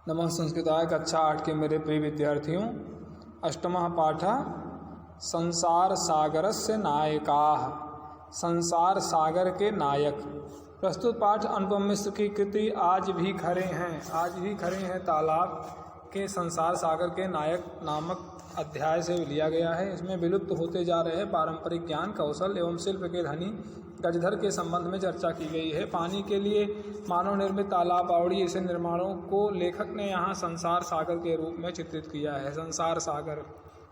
नमः संस्कृताय। कक्षा 8 के मेरे प्रिय विद्यार्थियों, अष्टमः पाठः संसार सागरस्य नायकाः। संसार सागर के नायक। प्रस्तुत पाठ अनुपम मिश्र की कृति आज भी खड़े हैं तालाब के संसार सागर के नायक नामक अध्याय से लिया गया है। इसमें विलुप्त होते जा रहे पारंपरिक ज्ञान, कौशल एवं शिल्प के धनी गजधर के संबंध में चर्चा की गई है। पानी के लिए मानव निर्मित तालाब, बावड़ी ऐसे निर्माणों को लेखक ने यहाँ संसार सागर के रूप में चित्रित किया है। संसार सागर,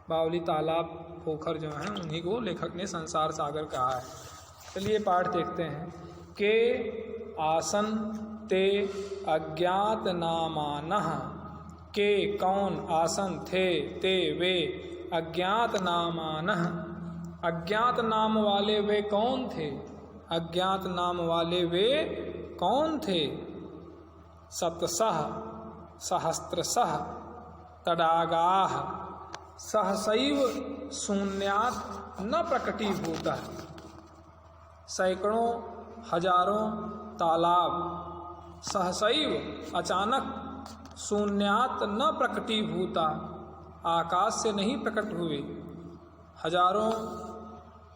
बावली, तालाब, पोखर जो हैं उन्हीं को लेखक ने संसार सागर कहा है। चलिए पाठ देखते हैं। के आसन ते अज्ञात नामानः। के कौन, आसन थे, ते वे, अज्ञात नामानः अज्ञात नाम वाले वे कौन थे। अज्ञात नाम वाले वे कौन थे। शतशः सहस्त्रशः तडागाः सहसैव शून्यात् न प्रकटीभूतः। सैकड़ों हजारों तालाब सहसैव अचानक शून्यात् न प्रकटीभूता आकाश से नहीं प्रकट हुए। हजारों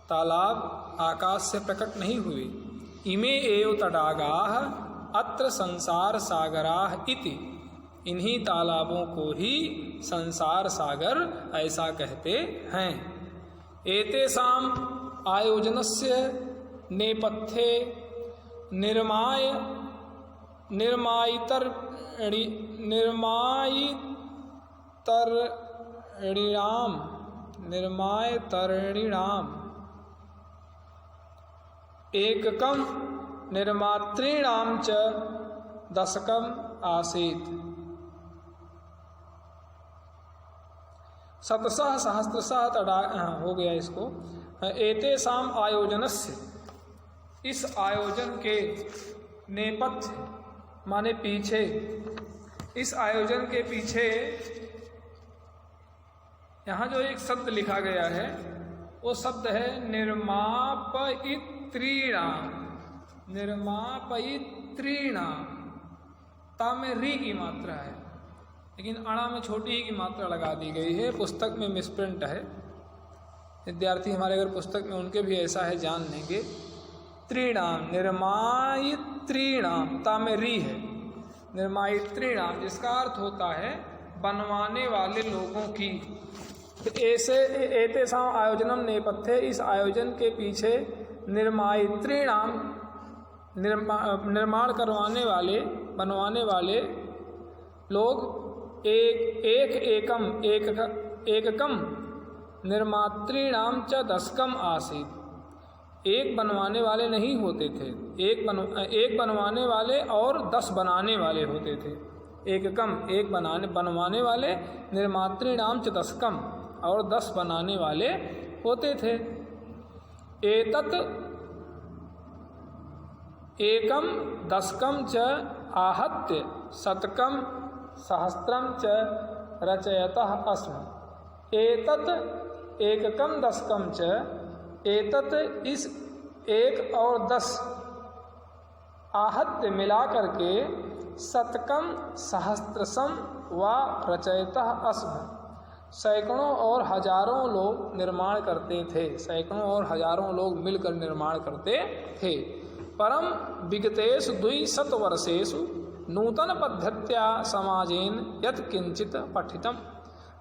तालाब आकाश से प्रकट नहीं हुए। इमे एव तडागाः अत्र संसार सागराः इति। इन्हीं तालाबों को ही संसार सागर ऐसा कहते हैं। एतेषां आयोजनस्य नेपथ्ये निर्मायतरणीणाम् एककं निर्मातॄणां च दशकम् आसीत्। शतशः सहस्त्रशः हो गया इसको। एतेषां आयोजनस्य, इस आयोजन के नेपथ्य माने पीछे, इस आयोजन के पीछे यहाँ जो एक शब्द लिखा गया है वो शब्द है निर्मापयित्रीणाम। निर्मापयित्रीणाम, ता में री की मात्रा है लेकिन अणा में छोटी ही की मात्रा लगा दी गई है। पुस्तक में मिसप्रिंट है। विद्यार्थी हमारे अगर पुस्तक में उनके भी ऐसा है जान लेंगे। त्रीणाम, निर्मायित्रीणाम, ता में री है। निर्मायित्रीणाम जिसका अर्थ होता है बनवाने वाले लोगों की। ऐसे एतेषां आयोजनम नेपथ्ये, इस आयोजन के पीछे निर्मायित्रीणाम निर्माण करवाने वाले, बनवाने वाले लोग एककम निर्मातॄणाम च दशकम आसीत्। एक बनवाने वाले नहीं होते थे, एक बनवाने वाले और 10 बनाने वाले होते थे। एककम, एक बनवाने वाले, निर्मातॄणाम च दशकम, और 10 बनाने वाले होते थे। एतत् एकम दशकम च आहत्य शतकम सहस्त्रम च रचयतः अस्म। एतत् एककम दशकम च, एतत् इस 1 और 10 आहत्य मिला करके शतकम सहस्त्रसम व रचयतः अस्म। सैकड़ों और हजारों लोग निर्माण करते थे। सैकड़ों और हजारों लोग मिलकर निर्माण करते थे। परम विगतेषु 200 वर्षेषु नूतन पद्धत्या समाजेन यत् किंचित पठितम।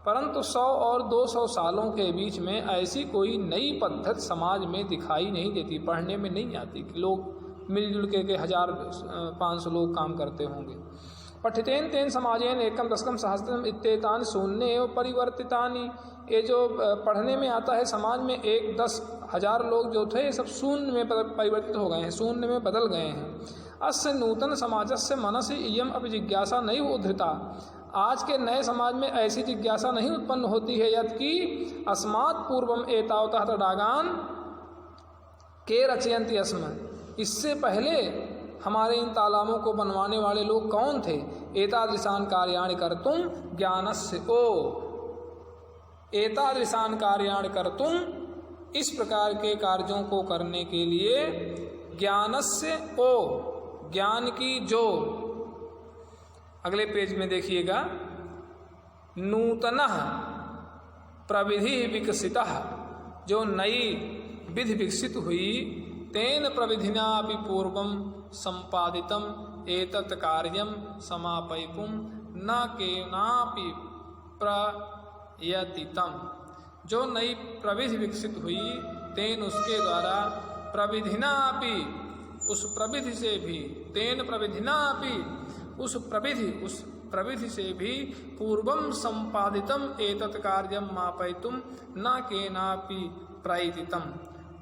परंतु 100 और 200 सालों के बीच में ऐसी कोई नई पद्धति समाज में दिखाई नहीं देती, पढ़ने में नहीं आती कि लोग मिलजुल के 1000-500 लोग काम करते होंगे। पठितेन तेन समाजेन एकम दशकम सहस्त्रम इत्येतानि शून्य एवं परिवर्तितानि। ये जो पढ़ने में आता है समाज में 1-10,000 लोग जो थे सब शून्य में परिवर्तित हो गए हैं, शून्य में बदल गए हैं। अस्य नूतन समाजस्य मनसि इयम अपि जिज्ञासा नहीं उद्धृता। आज के नए समाज में ऐसी जिज्ञासा नहीं उत्पन्न होती है यत् कि अस्मात् पूर्वम एतावतः तडागान के रचयन्ति अस्म। इससे पहले हमारे इन तालाबों को बनवाने वाले लोग कौन थे। एतादृशान कार्याणि कर्तुम ज्ञानस्य ओ। एतादृशान कार्याणि कर्तुम, इस प्रकार के कार्यों को करने के लिए ज्ञानस्य ओ, ज्ञान की जो, अगले पेज में देखिएगा, नूतनः प्रविधि विकसितः, जो नई विधि विकसित हुई, तेन प्रविधिना अपि पूर्वं संपादितम एतत् कार्यम समापयितुं न केनापि प्रयतितम। जो नई प्रविधि विकसित हुई, तेन उसके द्वारा, प्रविधिना अपि उस प्रविधि से भी, तेन प्रविधिना अपि उस प्रविधि से भी, पूर्वम संपादितम एतत् कार्यम मापयितुम न केनापि प्रयतितम,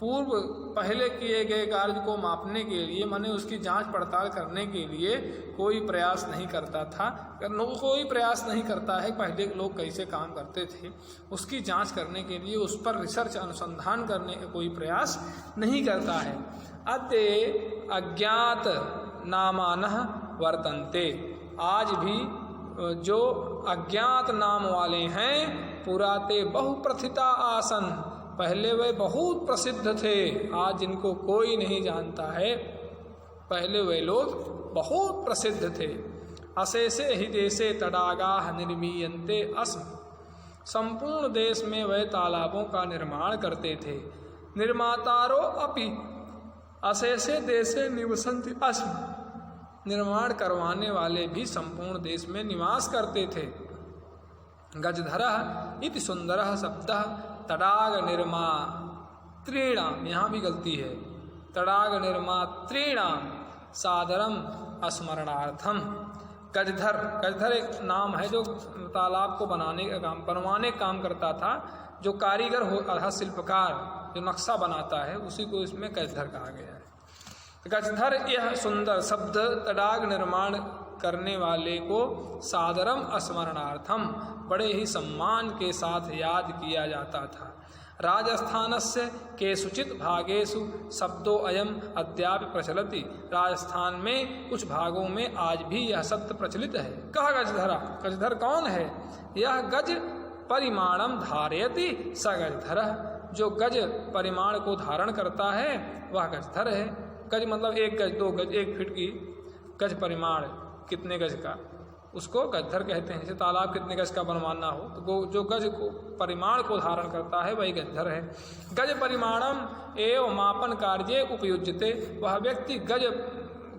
पूर्व पहले किए गए कार्य को मापने के लिए, माने उसकी जांच पड़ताल करने के लिए कोई प्रयास नहीं करता था, कोई प्रयास नहीं करता है। पहले लोग कैसे काम करते थे उसकी जांच करने के लिए, उस पर रिसर्च अनुसंधान करने का कोई प्रयास नहीं करता है। अद्य अज्ञात नामानः वर्तन्ते, आज भी जो अज्ञात नाम वाले हैं, पुराते बहुप्रथिता आसन, पहले वे बहुत प्रसिद्ध थे, आज जिनको कोई नहीं जानता है, पहले वे लोग बहुत प्रसिद्ध थे। अशेषे हि देशे तडागाः निर्मीयन्ते अस्म, संपूर्ण देश में वे तालाबों का निर्माण करते थे। निर्मातारो अपि अशेषे देशे निवसन्ति अस्म, निर्माण करवाने वाले भी संपूर्ण देश में निवास करते थे। गजधरः इति सुंदरः शब्दः तडाग निर्मातॄणाम, यहाँ भी गलती है, तडाग निर्मातॄणाम सादरम स्मरणार्थम। गजधर, गजधर एक नाम है जो तालाब को बनवाने का काम करता था, जो कारीगर हो, शिल्पकार जो नक्शा बनाता है, उसी को इसमें गजधर कहा गया है। गजधर यह सुंदर शब्द तडाग निर्माण करने वाले को सादरम स्मरणार्थम, बड़े ही सम्मान के साथ याद किया जाता था। राजस्थानस्य केषुचित् भागेषु शब्दो अयम अद्यापि प्रचलति, राजस्थान में कुछ भागों में आज भी यह शब्द प्रचलित है। कह गजधरा, गजधर कौन है? यह गज परिमाणम धारयति स गजधरः, जो गज परिमाण को धारण करता है वह गजधर है। गज मतलब 1 गज 2 गज, 1 फीट की गज परिमाण, कितने गज का, उसको गजधर कहते हैं। जैसे तालाब कितने गज का बनवाना हो तो जो गज को परिमाण को धारण करता है वही गजधर है। गज परिमाणम एवं मापन कार्ये उपयुज्यते, वह व्यक्ति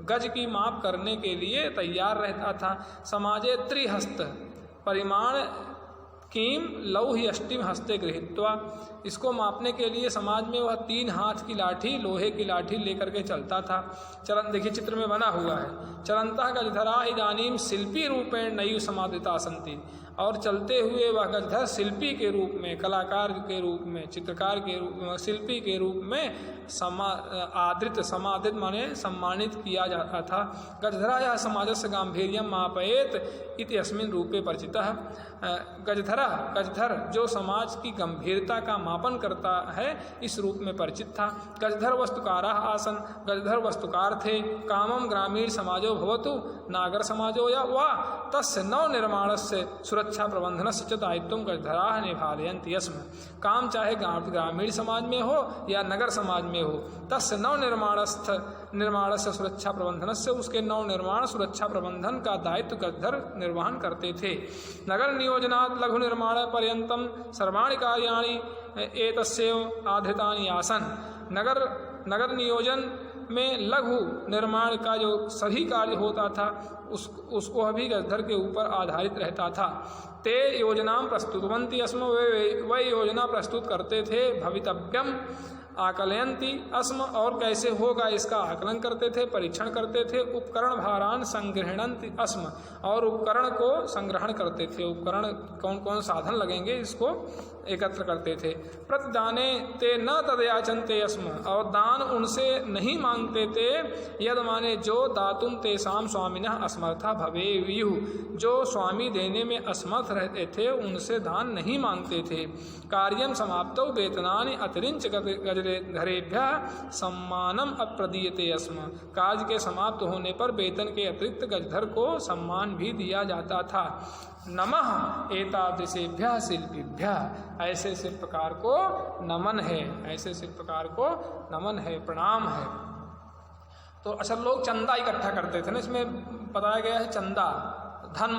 गज की माप करने के लिए तैयार रहता था। समाजे त्रिहस्त परिमाण किम लौहि अष्टिम हस्ते गृहीत्वा, इसको मापने के लिए समाज में वह 3 हाथ की लाठी, लोहे की लाठी लेकर के चलता था। चलन देखिए चित्र में बना हुआ है। चलंतः गजधरा इदानीम शिल्पी रूपेण नयु समादिता सन्ति, और चलते हुए वह गजधर शिल्पी के रूप में, कलाकार के रूप में, चित्रकार के रूप में, शिल्पी के रूप में समादित माने सम्मानित किया जाता था। गजधरा यह समाजस्य गांभीर्यम मापयेत इति अस्मिन् रूपे परिचितः। गजधर जो समाज की गंभीरता का मापन करता है इस रूप में परिचित था। गजधर वस्तुकाराः आसन, गजधर वस्तुकार थे। कामम ग्रामीण समाजो भवतु नागर समाजो या वा तस्य नव निर्माणस्य सुरक्षा प्रबंधनस्य च दायित्वं गजधराः निभालयन्ति स्म। काम चाहे ग्रामीण समाज में हो या नगर समाज में हो, तस्य नव निर्माणस्य सुरक्षा प्रबंधनस्य, उसके नव निर्माण सुरक्षा प्रबंधन का दायित्व गजधर निर्वहन करते थे। नगर नियोजनात् लघु निर्माण पर्यंतम सर्वाणि कार्याणि एतस्यैव आधृतानि आसन्। नगर नियोजन में लघु निर्माण का जो सभी कार्य होता था उसको भी गजधर के ऊपर आधारित रहता था। ते योजनां प्रस्तुतवन्ति स्म, वे योजना प्रस्तुत करते थे। भवितव्यम आकलयन्ति अस्म, और कैसे होगा इसका आकलन करते थे, परीक्षण करते थे। उपकरण भारान संग्रहणन्ति अस्म, और उपकरण को संग्रहण करते थे। उपकरण कौन कौन साधन लगेंगे इसको एकत्र करते थे। प्रतिदाने ते न तदयाचन्ते अस्म, और दान उनसे नहीं मांगते थे। यद माने जो दातुम तेषाम स्वामिनः असमर्था भवेयुः, जो स्वामी देने में असमर्थ रहते थे उनसे दान नहीं मांगते थे। कार्यम समाप्तौ वेतनानि अतिरिञ्च गजधरेभ्यः सम्मानम अप्रदीयते अस्म, कार्य के समाप्त होने पर वेतन के अतिरिक्त गजधर को सम्मान भी दिया जाता था। नमः एतादृशेभ्यः शिल्पीभ्यः, ऐसे शिल्पकार को नमन है, ऐसे शिल्पकार को नमन है, प्रणाम है। तो असल लोग चंदा इकट्ठा करते थे ना, इसमें बताया गया है चंदा, धन